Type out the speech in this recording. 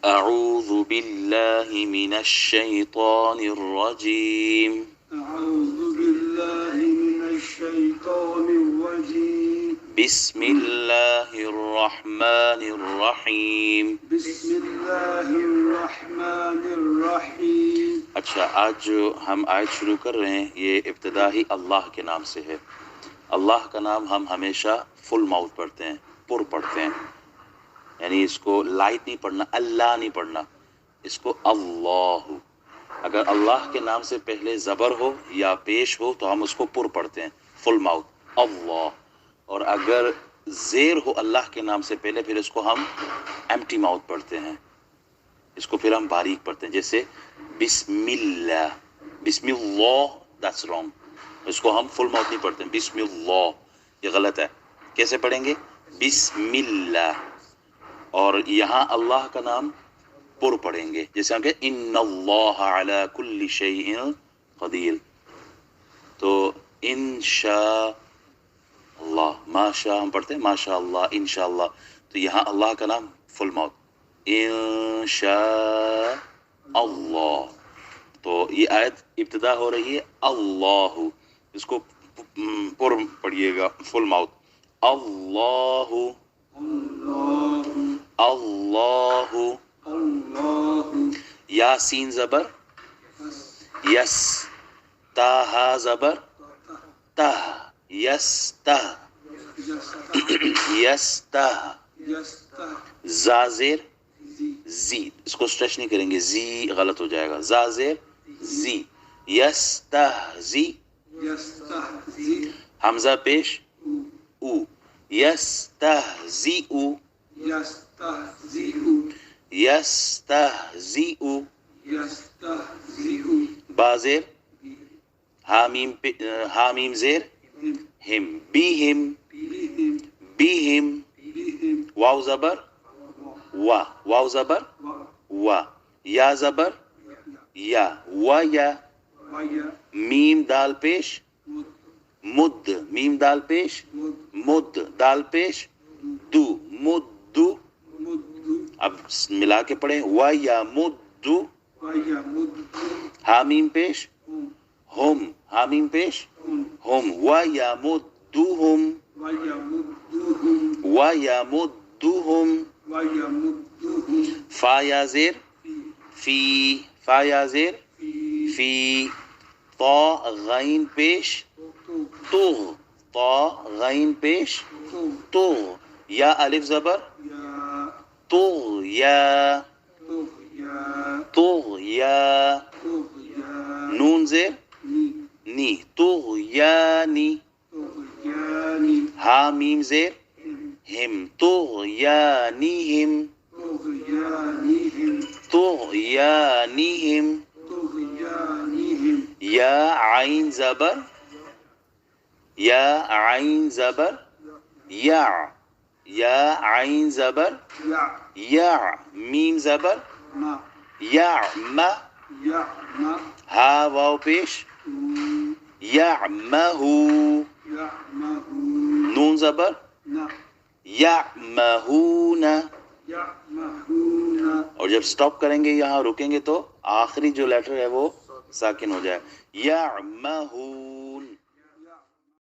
أعوذ بالله من الشيطان الرجيم أعوذ بالله من الشيطان الرجيم بسم الله الرحمن الرحيم بسم الله الرحمن الرحيم. اچھا، آج جو ہم آیت شروع کر رہے ہیں یہ ابتدا ہی اللہ کے نام سے ہے۔ اللہ کا نام ہم ہمیشہ فل ماؤتھ پڑھتے ہیں، پر پڑھتے ہیں، یعنی اس کو لائٹ نہیں پڑھنا، اللہ نہیں پڑھنا، اس کو اللہ۔ اگر اللہ کے نام سے پہلے زبر ہو یا پیش ہو تو ہم اس کو پر پڑھتے ہیں، فل ماؤتھ اللہ۔ اور اگر زیر ہو اللہ کے نام سے پہلے پھر اس کو ہم ایمٹی ماؤتھ پڑھتے ہیں، اس کو پھر ہم باریک پڑھتے ہیں، جیسے بسم اللہ، بسم اللہ، دیٹس رانگ، اس کو ہم فل ماؤتھ نہیں پڑھتے ہیں، بسم اللہ یہ غلط ہے۔ کیسے پڑھیں گے؟ بسم اللہ۔ اور یہاں اللہ کا نام پر پڑھیں گے، جیسے ہم کہتے ہیں ان اللہ علی کل شیء قدیر، تو انشاء اللہ، ماشاء ہم پڑھتے ہیں ماشاء اللہ، انشاء اللہ، تو یہاں اللہ کا نام فل ماؤتھ انشاء اللہ۔ تو یہ آیت ابتدا ہو رہی ہے اللہ، اس کو پر پڑھیے گا فل ماؤتھ اللہ اللہ۔ یاسین زبر یس، تاہا زبر تہ، یس تہ، یس تہ، زازیر زی، اس کو اسٹریچ نہیں کریں گے، زی غلط ہو جائے گا، زازیر زی، یس تہ زی، حمزہ پیش او، یس تہ زی او، یستہزئ، بازیر حامیم زیر ہم، بیہم بیہم، واو زبر وا، واو زبر وا، یا زبر یا، و یا، میم دال پیش مد، میم دال پیش مد، دال پیش دو، مدو، اب ملا کے پڑھیں و یا مدو، حامیم پیش ہم، حامیم پیش ہم، و یا مدوہم، و یا مدوہم، فا یا زیر فی، فا یا زیر فی، طا غین پیش طغ، طا غین پیش طغ، یا الف زبر طغیا، طغیا، نون زیر نی، طغیانی، ہا میم زیر ہم، طغیانہم، طغیانہم، یا عین زبر یا، عین زبر یا، یا عین زبر یا، میم زبر یعم، ہا واو پیش یعمہو، نون زبر یعمہون، اور جب سٹاپ کریں گے یہاں رکیں گے تو آخری جو لیٹر ہے وہ ساکن ہو جائے، یعمہو،